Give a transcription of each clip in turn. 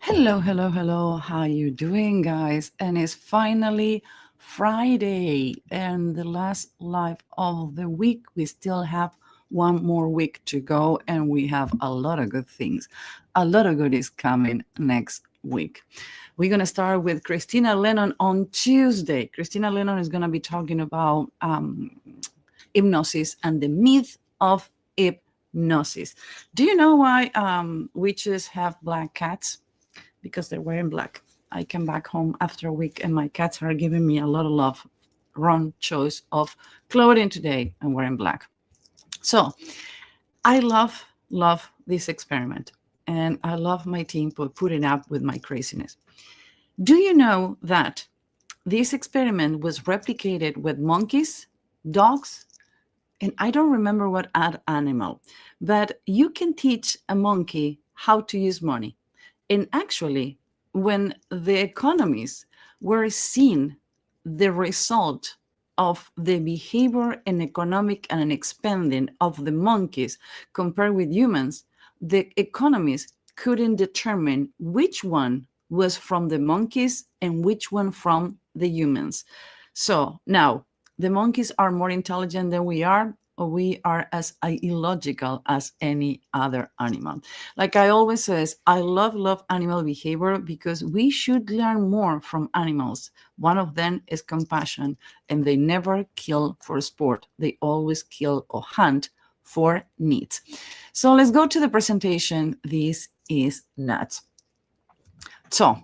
Hello, hello, hello. How you doing, guys? And it's finally Friday and the last live of the week. We still have one more week to go, and we have a lot of good things. A lot of good is coming next week. We're going to start with Christina Lennon on Tuesday. Christina Lennon is going to be talking about hypnosis and the myth of hypnosis. Do you know why witches have black cats? Because they're wearing black. I came back home after a week and my cats are giving me a lot of love. Wrong choice of clothing today. I'm wearing black. So I love this experiment. And I love my team for putting up with my craziness. Do you know that this experiment was replicated with monkeys, dogs, and I don't remember what other animal, but you can teach a monkey how to use money. And actually, when the economists were seeing the result of the behavior and economic and expanding of the monkeys compared with humans, the economists couldn't determine which one was from the monkeys and which one from the humans. So now the monkeys are more intelligent than we are, or we are as illogical as any other animal. Like I always says, I love animal behavior because we should learn more from animals. One of them is compassion, and they never kill for sport. They always kill or hunt for needs. So let's go to the presentation. This is nuts. So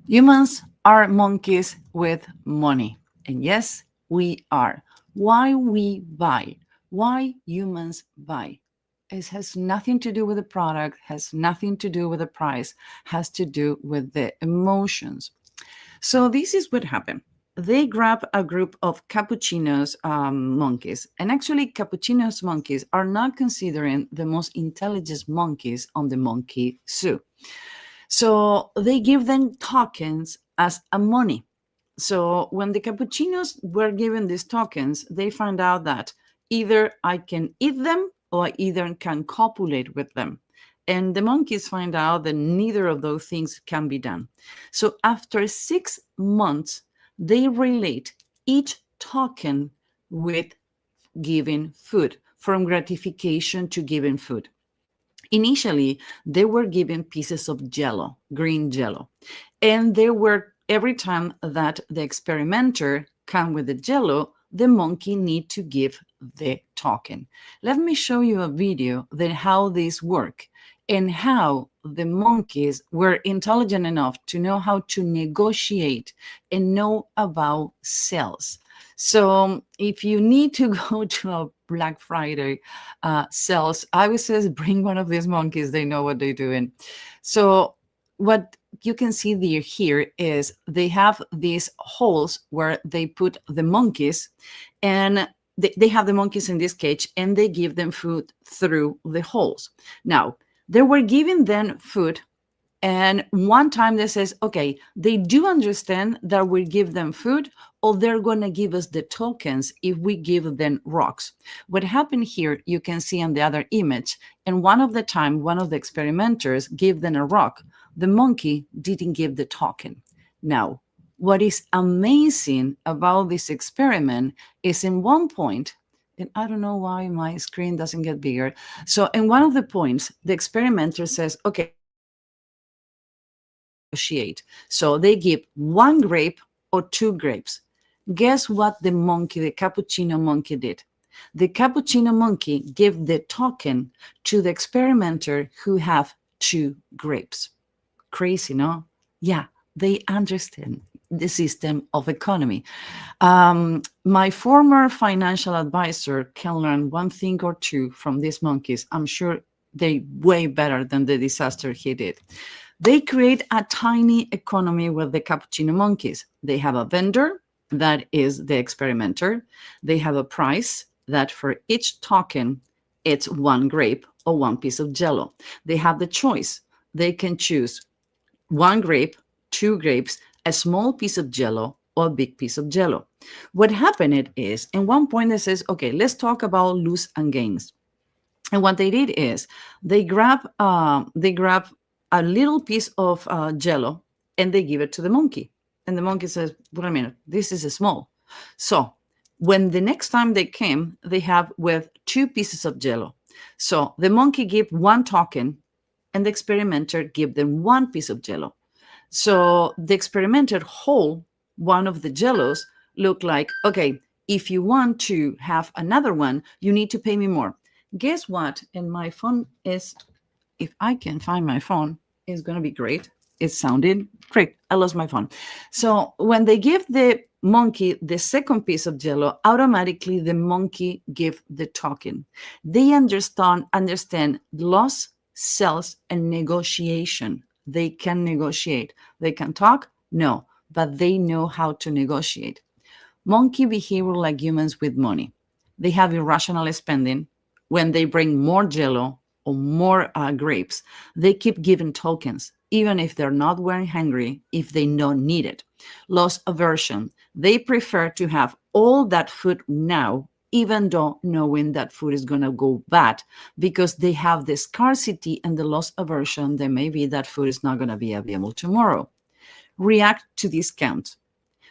humans are monkeys with money. And yes, we are. Why we buy, why humans buy. It has nothing to do with the product, has nothing to do with the price, has to do with the emotions. So this is what happened. They grab a group of cappuccinos monkeys, and actually cappuccinos monkeys are not considering the most intelligent monkeys on the monkey zoo. So they give them tokens as a money. So when the cappuccinos were given these tokens, they found out that either I can eat them or I either can copulate with them. And the monkeys find out that neither of those things can be done. So after 6 months, they relate each token with giving food, from gratification to giving food. Initially, they were given pieces of jello, green jello, and they were every time that the experimenter come with the jello, the monkey need to give the token. Let me show you a video that how this work and how the monkeys were intelligent enough to know how to negotiate and know about sales. So if you need to go to a Black Friday sales, I would say bring one of these monkeys. They know what they're doing. So what you can see there here is they have these holes where they put the monkeys, and they have the monkeys in this cage, and they give them food through the holes. Now, they were giving them food, and one time they says, okay, they do understand that we give them food, or they're going to give us the tokens if we give them rocks. What happened here, you can see on the other image, and one of the time, one of the experimenters gave them a rock. The monkey didn't give the token. Now, what is amazing about this experiment is in one point, and I don't know why my screen doesn't get bigger. So in one of the points, the experimenter says, okay, negotiate. So they give 1 grape or 2 grapes. Guess what the monkey, the cappuccino monkey did? The cappuccino monkey gave the token to the experimenter who have 2 grapes. Crazy, no? Yeah, they understand the system of economy. My former financial advisor can learn one thing or two from these monkeys. I'm sure they way better than the disaster he did. They create a tiny economy with the cappuccino monkeys. They have a vendor that is the experimenter. They have a price that for each token, it's 1 grape or 1 piece of jello. They have the choice. They can choose 1 grape, 2 grapes, a small piece of jello, or a big piece of jello. What happened is, in one point, they says, okay, let's talk about lose and gains. And what they did is they grab a little piece of jello, and they give it to the monkey. And the monkey says, wait a minute, this is small. So when the next time they came, they have with 2 pieces of jello. So the monkey give 1 token, and the experimenter give them 1 piece of jello. So the experimenter hold one of the jellos, look like, okay, if you want to have another one, you need to pay me more. Guess what? And my phone is, if I can find my phone, it's going to be great. It sounded great. I lost my phone. So when they give the monkey the second piece of jello, automatically the monkey give the token. They understand loss, sales, and negotiation. They can negotiate. They can talk? No, but they know how to negotiate. Monkey behavior like humans with money. They have irrational spending. When they bring more jello or more grapes, they keep giving tokens, even if they're not very hungry, if they don't need it. Loss aversion. They prefer to have all that food now, even though knowing that food is going to go bad, because they have the scarcity and the loss aversion that maybe that food is not going to be available tomorrow. React to discount.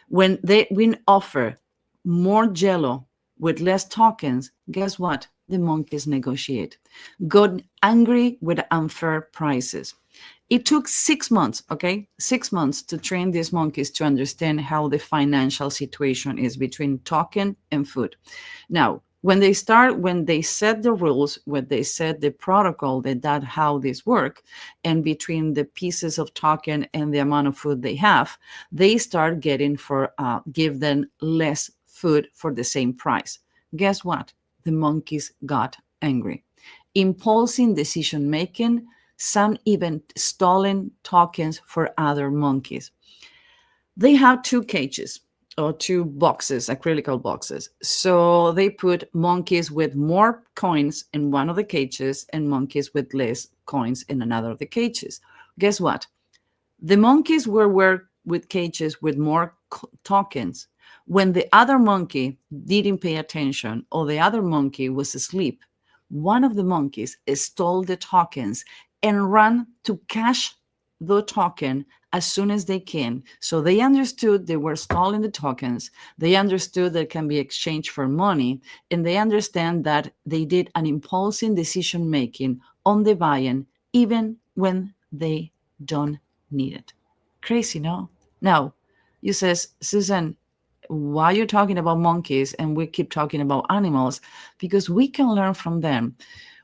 When they win offer more jello with less tokens, guess what? The monkeys negotiate. Got angry with unfair prices. It took 6 months, okay? 6 months to train these monkeys to understand how the financial situation is between token and food. Now, when they set the rules, when they set the protocol that how this work, and between the pieces of token and the amount of food they have, they start getting give them less food for the same price. Guess what? The monkeys got angry. Impulsive decision making, some even stolen tokens for other monkeys. They have 2 cages or 2 boxes, acrylic boxes. So they put monkeys with more coins in one of the cages and monkeys with less coins in another of the cages. Guess what? The monkeys were with cages with more tokens. When the other monkey didn't pay attention or the other monkey was asleep, one of the monkeys stole the tokens and ran to cash the token as soon as they can. So they understood they were stealing the tokens. They understood that it can be exchanged for money. And they understand that they did an impulsive decision making on the buy-in, even when they don't need it. Crazy, no? Now, you says, Susan, why are you talking about monkeys and we keep talking about animals? Because we can learn from them.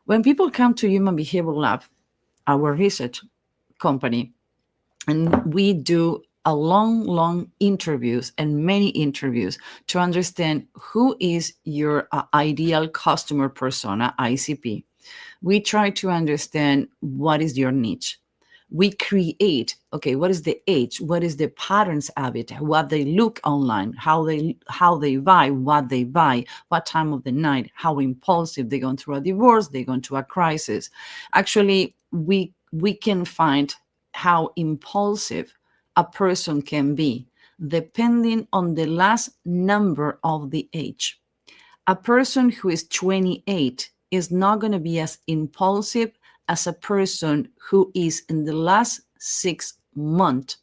When people come to Human Behavioral Lab, our research company, and we do a long interviews and many interviews to understand who is your ideal customer persona, ICP. We try to understand what is your niche. We create, okay, what is the age, what is the patterns of it, what they look online, how they buy, what time of the night, how impulsive, they're going through a divorce, they're going through a crisis. Actually, we can find how impulsive a person can be depending on the last number of the age. A person who is 28 is not going to be as impulsive as a person who is in the last 6 months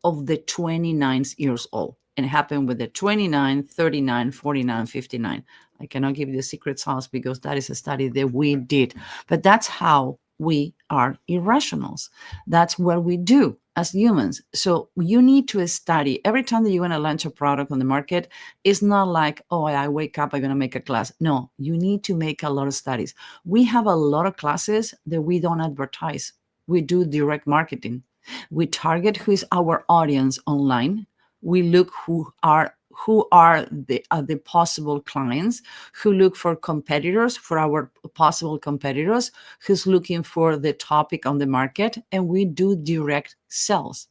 of the 29 years old. And it happened with the 29, 39, 49, 59. I cannot give you the secret sauce because that is a study that we did. But that's how we are irrationals. That's what we do as humans. So you need to study. Every time that you want to launch a product on the market, it's not like, oh, I wake up, I'm going to make a class. No, you need to make a lot of studies. We have a lot of classes that we don't advertise. We do direct marketing. We target who is our audience online. We look who are the possible clients, who look for competitors, for our possible competitors, who's looking for the topic on the market, and we do direct sales.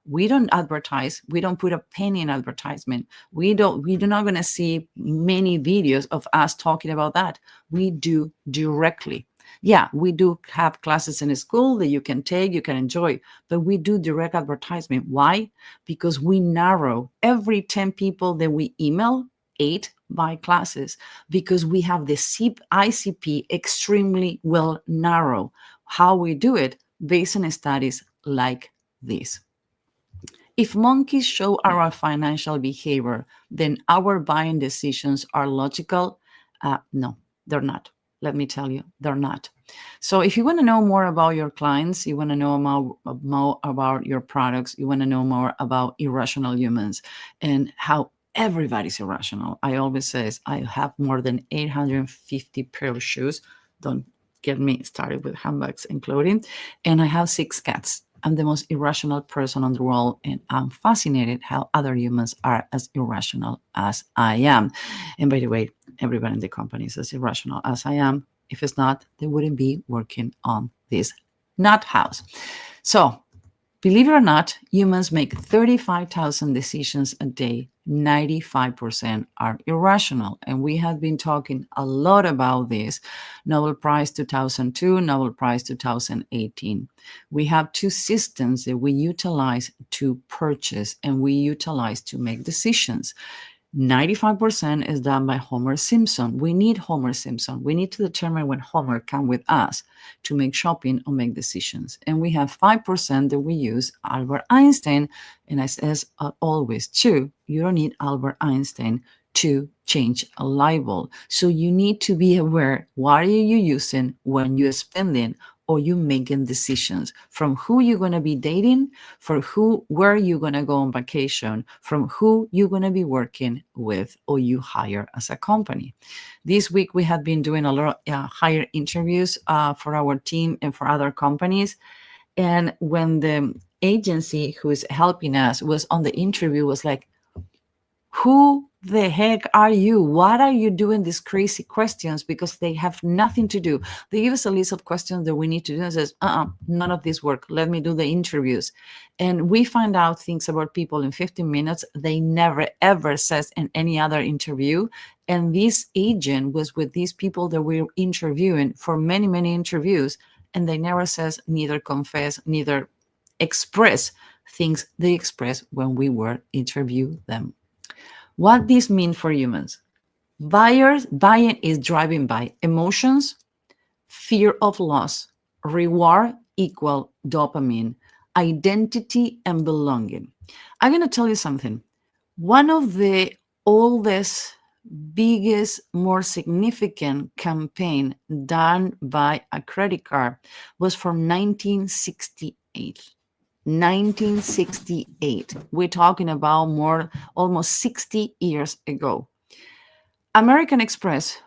We don't advertise. We don't put a penny in advertisement. We're not going to see many videos of us talking about that. We do directly. Yeah, we do have classes in a school that you can take, you can enjoy, but we do direct advertisement. Why? Because we narrow every 10 people that we email, 8 buy classes, because we have the ICP extremely well narrow. How we do it? based on studies like this. If monkeys show our financial behavior, then our buying decisions are logical? No, they're not. Let me tell you, they're not. So if you want to know more about your clients, you want to know more about your products, you want to know more about irrational humans and how everybody's irrational. I always say I have more than 850 pair of shoes. Don't get me started with handbags and clothing. And I have 6 cats. I'm the most irrational person on the world, and I'm fascinated how other humans are as irrational as I am. And by the way, everybody in the company is as irrational as I am. If it's not, they wouldn't be working on this nut house. So, believe it or not, humans make 35,000 decisions a day. 95% are irrational. And we have been talking a lot about this. Nobel Prize 2002, Nobel Prize 2018. We have 2 systems that we utilize to purchase and we utilize to make decisions. 95% is done by Homer Simpson. We need Homer Simpson. We need to determine when Homer come with us to make shopping or make decisions. And we have 5% that we use Albert Einstein. And I says always too, you don't need Albert Einstein to change a light bulb. So you need to be aware, what are you using when you're spending or you making decisions from who you're going to be dating, for where you're going to go on vacation, from who you're going to be working with or you hire as a company. This week, we have been doing a lot of hire interviews for our team and for other companies. And when the agency who is helping us was on the interview, was like, who the heck are you? What are you doing these crazy questions? Because they have nothing to do. They give us a list of questions that we need to do and says, none of this work. Let me do the interviews. And we find out things about people in 15 minutes they never, ever says in any other interview. And this agent was with these people that we're interviewing for many, many interviews. And they never says, neither confess, neither express things they express when we were interview them. What this means for humans? Buying is driven by emotions, fear of loss, reward equal dopamine, identity, and belonging. I'm going to tell you something. One of the oldest, biggest, more significant campaign done by a credit card was from 1968. 1968. We're talking about almost 60 years ago. American Express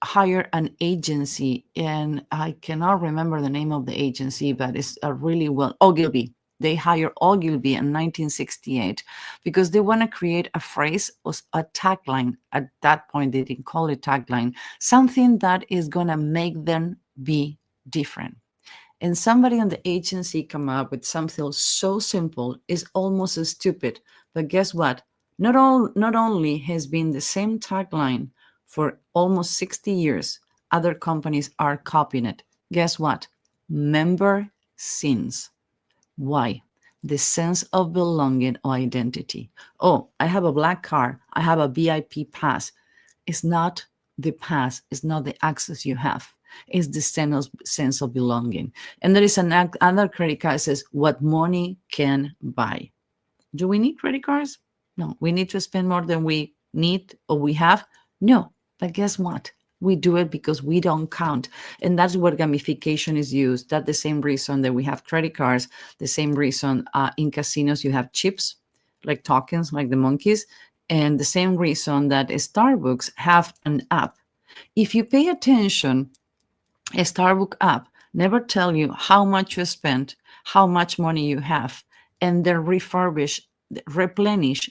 hired an agency, and I cannot remember the name of the agency, but it's a really Ogilvy. They hired Ogilvy in 1968 because they want to create a phrase or a tagline. At that point, they didn't call it tagline, something that is going to make them be different. And somebody on the agency come up with something so simple, is almost as stupid. But guess what? Not only has been the same tagline for almost 60 years, other companies are copying it. Guess what? Member sins. Why? The sense of belonging or identity. Oh, I have a black card. I have a VIP pass. It's not the pass. It's not the access you have. Is the sense of belonging. And there is another credit card that says what money can buy. Do we need credit cards? No. We need to spend more than we need or we have? No. But guess what? We do it because we don't count. And that's what gamification is used. That's the same reason that we have credit cards, the same reason in casinos you have chips, like tokens, like the monkeys, and the same reason that Starbucks have an app. If you pay attention, a Starbucks app never tell you how much you spent, how much money you have, and they're replenish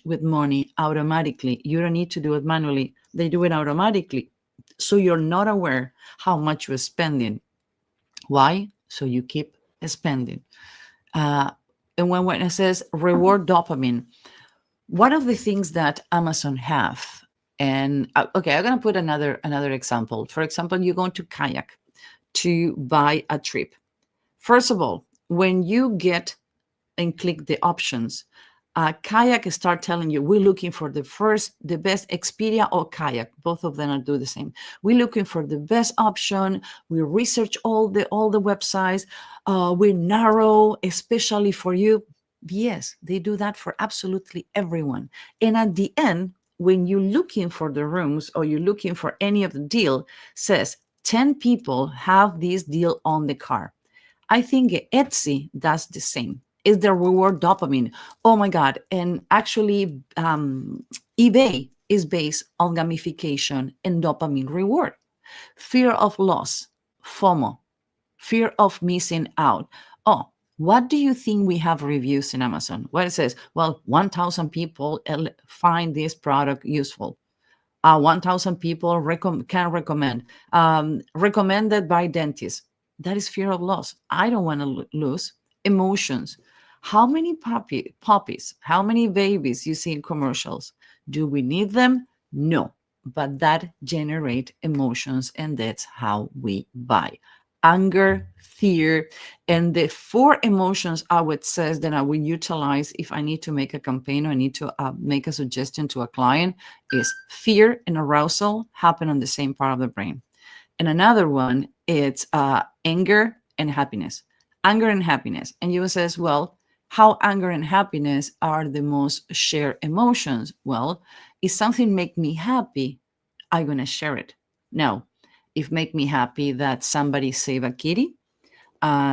with money automatically. You don't need to do it manually. They do it automatically. So you're not aware how much you're spending. Why? So you keep spending. And when it says reward dopamine, one of the things that Amazon have, and okay, I'm going to put another example. For example, you're going to kayak to buy a trip. First of all, when you get and click the options, Kayak start telling you, we're looking for the best Expedia or Kayak. Both of them are do the same. We're looking for the best option. We research all the websites. We narrow, especially for you. Yes, they do that for absolutely everyone. And at the end, when you're looking for the rooms or you're looking for any of the deal, says 10 people have this deal on the car. I think Etsy does the same. Is the reward dopamine? Oh my God. And actually, eBay is based on gamification and dopamine reward. Fear of loss, FOMO, fear of missing out. Oh, what do you think we have reviews in Amazon? What it says? Well, 1,000 people find this product useful. 1,000 people can recommend. Recommended by dentists. That is fear of loss. I don't want to lose. Emotions. How many puppies, how many babies you see in commercials? Do we need them? No, but that generate emotions, and that's how we buy. Anger, fear, and the four emotions I would say that I will utilize if I need to make a campaign or I need to make a suggestion to a client is fear and arousal happen on the same part of the brain. And another one, it's anger and happiness. Anger and happiness. And you says, well, how anger and happiness are the most shared emotions? Well, if something make me happy, I'm going to share it. Now, if make me happy that somebody save a kitty,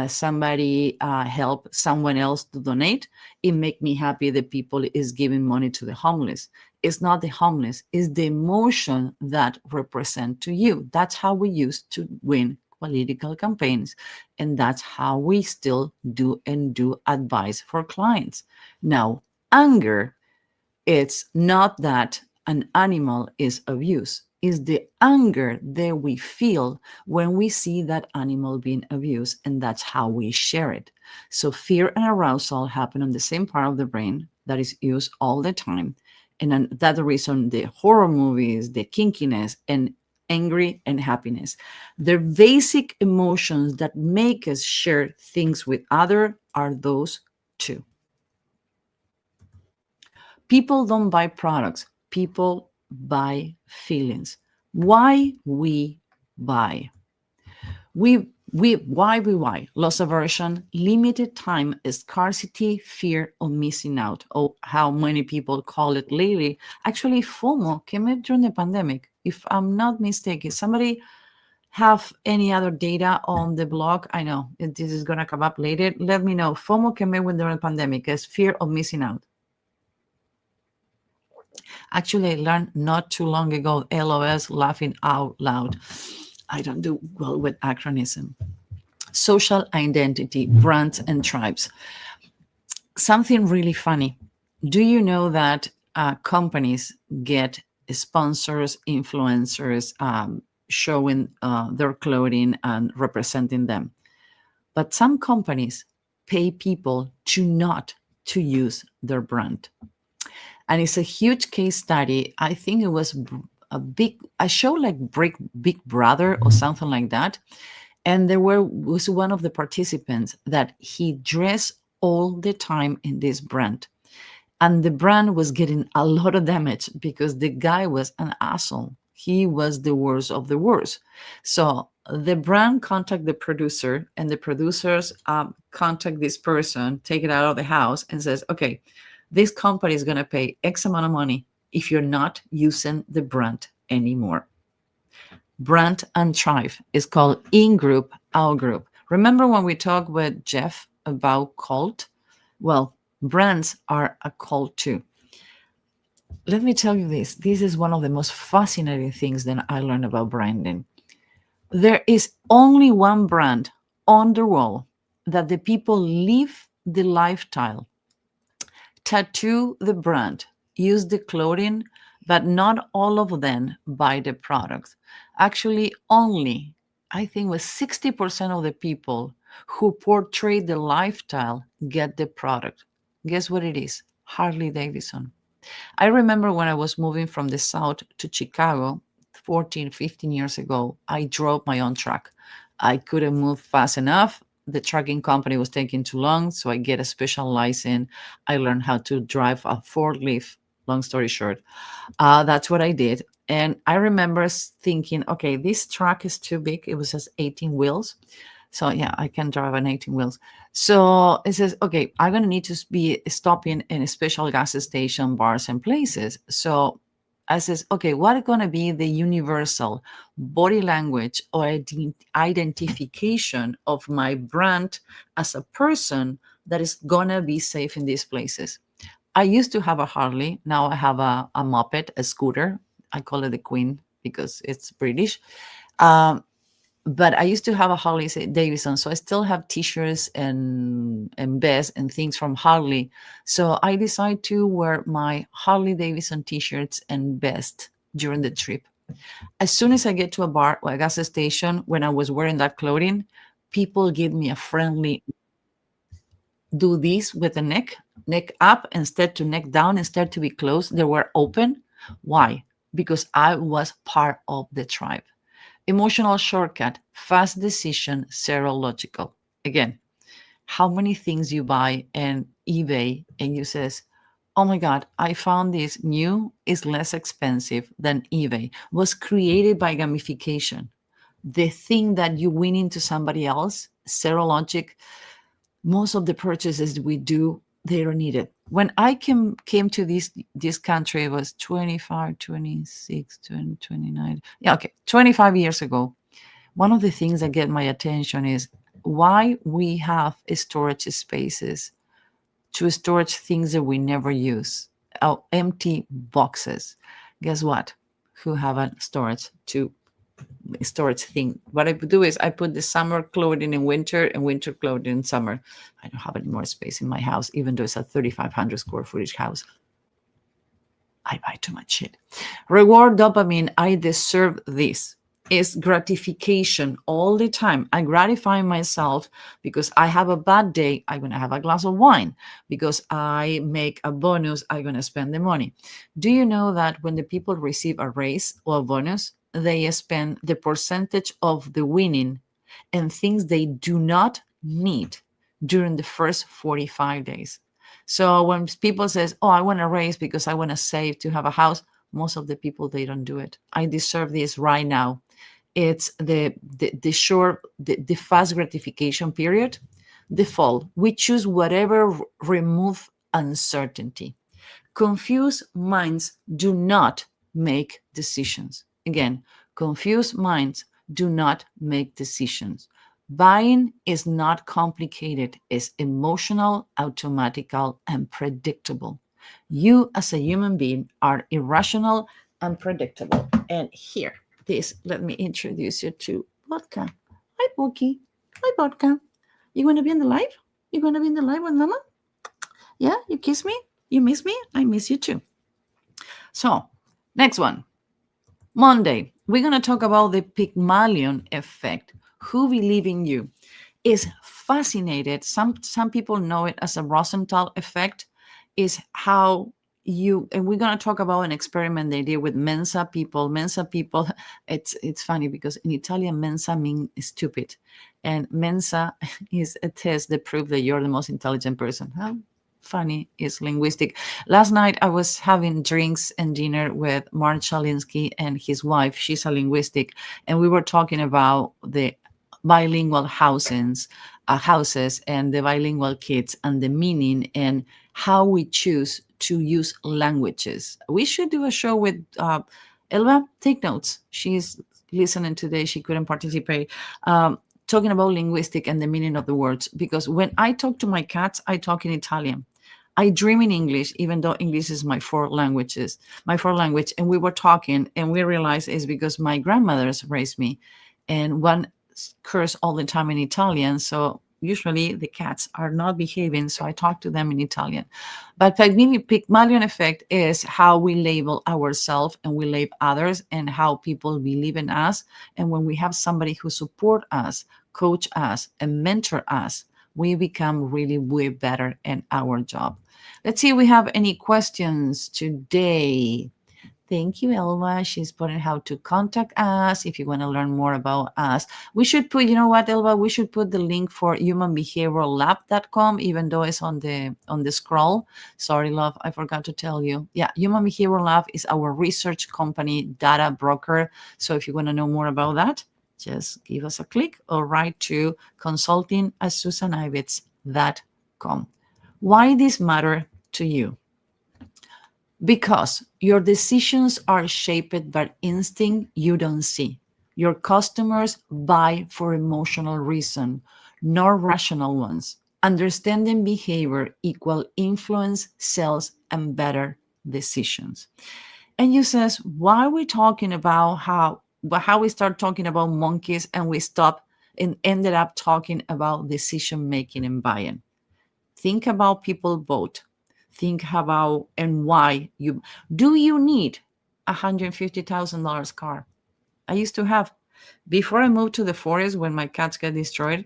somebody help someone else to donate, it make me happy that people is giving money to the homeless. It's not the homeless, it's the emotion that represent to you. That's how we used to win political campaigns, and that's how we still do and do advice for clients. Now, anger, it's not that an animal is abused. It's the anger that we feel when we see that animal being abused, and that's how we share it. So fear and arousal happen on the same part of the brain that is used all the time. And that's the reason the horror movies, the kinkiness, and angry and happiness. The basic emotions that make us share things with other are those two. People don't buy products, people buy feelings. Why we buy? Why? Loss aversion, limited time, scarcity, fear of missing out. Oh, how many people call it lately. Actually, FOMO came up during the pandemic. If I'm not mistaken, somebody have any other data on the blog? I know this is going to come up later. Let me know. FOMO came up during the pandemic as fear of missing out. Actually, I learned not too long ago, LOS, laughing out loud. I don't do well with acronym. Social identity, brands, and tribes. Something really funny. Do you know that companies get sponsors, influencers showing their clothing and representing them? But some companies pay people to not to use their brand. And it's a huge case study. I think it was a show like Big Brother or something like that. And was one of the participants that he dressed all the time in this brand. And the brand was getting a lot of damage because the guy was an asshole. He was the worst of the worst. So the brand contact the producer, and the producers contact this person, take it out of the house, and says, okay, this company is going to pay X amount of money if you're not using the brand anymore. Brand and tribe is called in group, out group. Remember when we talked with Jeff about cult? Well, brands are a cult too. Let me tell you this. This is one of the most fascinating things that I learned about branding. There is only one brand on the world that the people live the lifestyle, tattoo the brand, use the clothing, but not all of them buy the product. Actually, only, I think, was 60% of the people who portray the lifestyle get the product. Guess what it is? Harley Davidson. I remember when I was moving from the South to Chicago 14, 15 years ago, I drove my own truck. I couldn't move fast enough. the trucking company was taking too long, so I get a special license. I learned how to drive a forklift. Long story short, that's what I did. And I remember thinking, okay, this truck is too big. It was just 18 wheels. So yeah, I can drive an 18 wheels. So it says, okay, I'm gonna need to be stopping in a special gas station, bars, and places. So I says, okay, what is gonna be the universal body language or identification of my brand as a person that is gonna be safe in these places? I used to have a Harley. Now I have a moped, a scooter. I call it the Queen because it's British. Um, but I used to have a Harley Davidson, so I still have T-shirts and vests and things from Harley. So I decided to wear my Harley Davidson T-shirts and vest during the trip. As soon as I get to a bar or a gas station, when I was wearing that clothing, people give me a friendly do this with the neck up instead to neck down, instead to be closed. They were open. Why? Because I was part of the tribe. Emotional shortcut, fast decision, serological. Again, how many things you buy in eBay and you says, oh my God, I found this new is less expensive than eBay. Was created by gamification. The thing that you win into somebody else, serologic, most of the purchases we do, they don't need it. When I came to this country, it was 25, 26, 20, 29. Yeah, okay, 25 years ago. One of the things that get my attention is why we have storage spaces to storage things that we never use. Oh, empty boxes. Guess what? Who have a storage thing. What I do is I put the summer clothing in winter and winter clothing in summer. I don't have any more space in my house, even though it's a 3,500 square footage house. I buy too much shit. Reward dopamine. I deserve this. Is gratification all the time. I gratify myself because I have a bad day. I'm going to have a glass of wine. Because I make a bonus, I'm going to spend the money. Do you know that when the people receive a raise or a bonus, they spend the percentage of the winning and things they do not need during the first 45 days? So when people says, oh, I want to raise because I want to save to have a house, most of the people, they don't do it. I deserve this right now. It's the short, the fast gratification period. The fall, we choose whatever remove uncertainty. Confused minds do not make decisions. Again, confused minds do not make decisions. Buying is not complicated, it's emotional, automatical, and predictable. You, as a human being, are irrational and predictable. And here, let me introduce you to Vodka. Hi, Pookie. Hi, Vodka. You want to be in the live? You want to be in the live with Mama? Yeah, you kiss me? You miss me? I miss you too. So, next one. Monday, we're going to talk about the Pygmalion effect. Who believe in you is fascinated. Some people know it as a Rosenthal effect, is how you, and we're going to talk about an experiment they did with Mensa people. Mensa people, it's funny because in Italian, Mensa means stupid. And Mensa is a test that proves that you're the most intelligent person. How funny is linguistic. Last night I was having drinks and dinner with Mark Chalinsky and his wife. She's a linguistic, and we were talking about the bilingual houses and the bilingual kids and the meaning and how we choose to use languages. We should do a show with Elba. Take notes. She's listening today. She couldn't participate. Talking about linguistic and the meaning of the words, because when I talk to my cats, I talk in Italian. I dream in English, even though English is my fourth language. And we were talking, and we realized it's because my grandmothers raised me, and one curse all the time in Italian. So usually the cats are not behaving, so I talk to them in Italian. But Pygmalion effect is how we label ourselves and we label others, and how people believe in us. And when we have somebody who support us, coach us, and mentor us, we become really way better in our job. Let's see if we have any questions today. Thank you, Elva. She's putting how to contact us if you want to learn more about us. We should put, you know what, Elva, we should put the link for humanbehaviorallab.com, even though it's on the scroll. Sorry, love, I forgot to tell you. Yeah, Human Behavioral Lab is our research company data broker. So if you want to know more about that, just give us a click or write to consulting@susanivitz.com. Why this matter to you? Because your decisions are shaped by instinct you don't see. Your customers buy for emotional reason, not rational ones. Understanding behavior equal influence, sales, and better decisions. And you says, why are we talking about how we start talking about monkeys and we stop and ended up talking about decision making and buying? Think about people vote. Think about and why you do you need $150,000 car? I used to have before I moved to the forest when my cats get destroyed,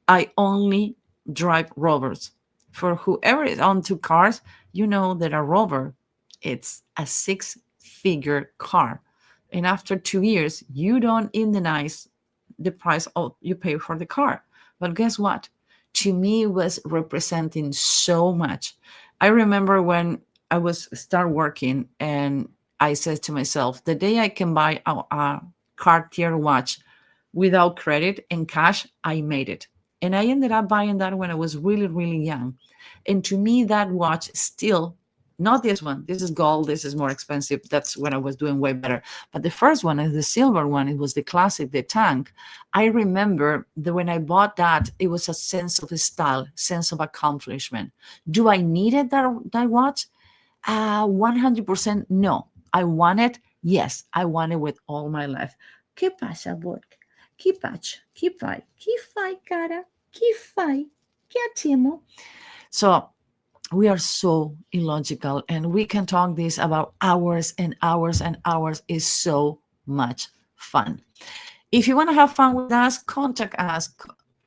I only drive rovers. For whoever is onto cars, you know that a rover, it's a six-figure car. And after 2 years, you don't indemnize the price of you pay for the car. But guess what? To me, it was representing so much. I remember when I was start working and I said to myself, the day I can buy a Cartier watch without credit and cash, I made it. And I ended up buying that when I was really, really young. And to me, that watch still, not this one, this is gold, this is more expensive. That's when I was doing way better. But the first one is the silver one. It was the classic, the tank. I remember that when I bought that, it was a sense of style, sense of accomplishment. Do I needed that watch? 100% no. I want it. Yes, I want it with all my life. ¿Qué pasa, Borg? ¿Qué pasa? ¿Qué fai? ¿Qué fai, cara? ¿Qué fai? ¿Qué hacemos? So we are so illogical and we can talk this about hours and hours and hours. Is so much fun. If you want to have fun with us, contact us.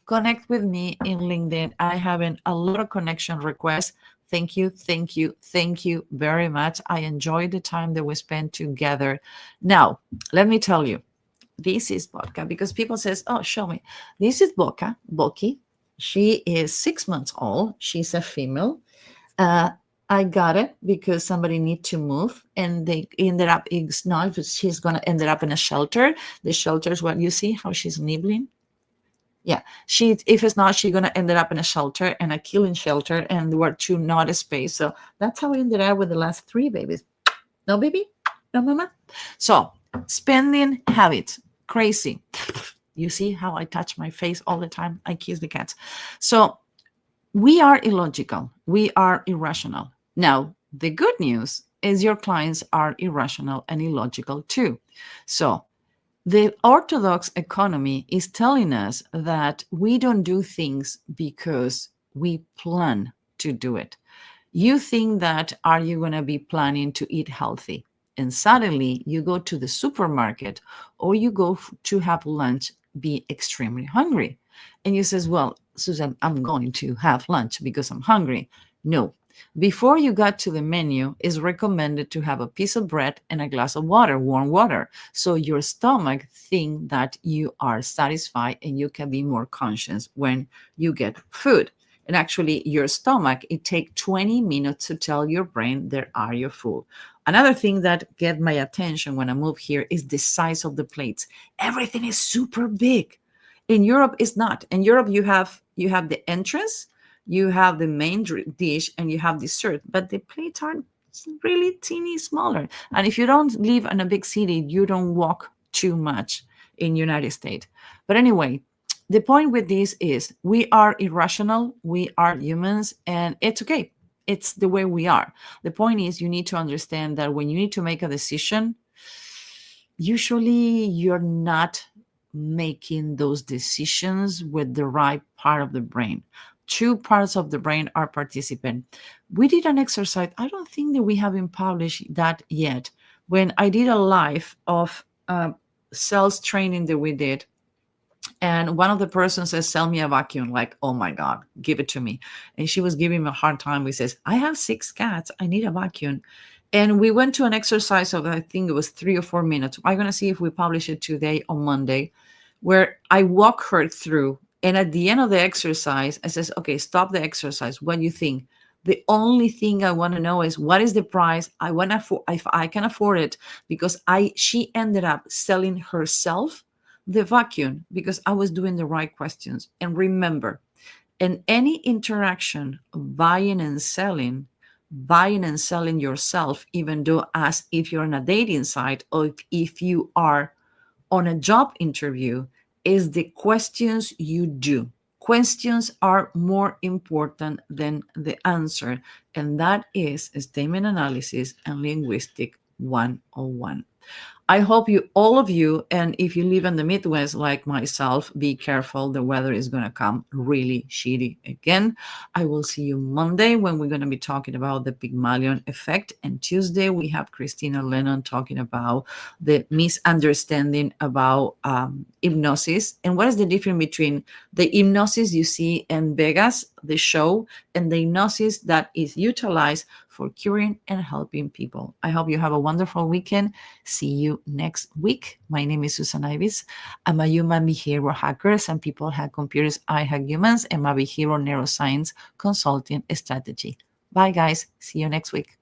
Connect with me in LinkedIn. I have a lot of connection requests. Thank you, thank you, thank you very much. I enjoyed the time that we spent together. Now, let me tell you, this is Vodka because people says, oh, show me. This is Boca, Boki. She is 6 months old. She's a female. I got it because somebody need to move and they ended up, it's not, she's going to end up in a shelter. The shelter is what you see, how she's nibbling. Yeah, if it's not, she's gonna end up in a shelter and a killing shelter, and there were two not a space. So that's how we ended up with the last 3 babies. No, baby, no, mama. So spending habits, crazy. You see how I touch my face all the time? I kiss the cats. So we are illogical. We are irrational. Now, the good news is your clients are irrational and illogical too. So the orthodox economy is telling us that we don't do things because we plan to do it. You think that are you going to be planning to eat healthy? And suddenly you go to the supermarket or you go to have lunch, be extremely hungry. And you says, well, Susan, I'm going to have lunch because I'm hungry. No, before you got to the menu, it's recommended to have a piece of bread and a glass of water, warm water. So your stomach think that you are satisfied and you can be more conscious when you get food. And actually your stomach, it takes 20 minutes to tell your brain that are you full. Another thing that get my attention when I move here is the size of the plates. Everything is super big. In Europe, it's not. In Europe, you have the entrance, you have the main dish, and you have dessert, but the plates are really teeny smaller. And if you don't live in a big city, you don't walk too much in United States. But anyway, the point with this is we are irrational, we are humans, and it's okay. It's the way we are. The point is you need to understand that when you need to make a decision, usually you're not making those decisions with the right part of the brain. 2 parts of the brain are participant. We did an exercise. I don't think that we haven't published that yet. When I did a live of sales training that we did, And one of the persons says, sell me a vacuum. Like, oh my God, give it to me. And she was giving me a hard time. We says, I have 6 cats. I need a vacuum. And we went to an exercise of, I think it was 3 or 4 minutes. I'm going to see if we publish it today on Monday, where I walk her through. And at the end of the exercise, I says, okay, stop the exercise. What do you think? The only thing I want to know is what is the price? I want to, if I can afford it, because she ended up selling herself the vacuum because I was doing the right questions. And remember, in any interaction, buying and selling yourself, even though as if you're on a dating site or if you are on a job interview, is the questions you do. Questions are more important than the answer, and that is statement analysis and linguistic 101. I hope you, all of you, and if you live in the Midwest like myself, be careful. The weather is going to come really shitty again. I will see you Monday when we're going to be talking about the Pygmalion effect. And Tuesday, we have Christina Lennon talking about the misunderstanding about hypnosis and what is the difference between the hypnosis you see in Vegas, the show, and the hypnosis that is utilized for curing and helping people. I hope you have a wonderful weekend. See you next week. My name is Susan Ivis. I'm a human behavioral hacker. Some people hack computers. I hack humans, and my behavioral neuroscience consulting strategy. Bye, guys. See you next week.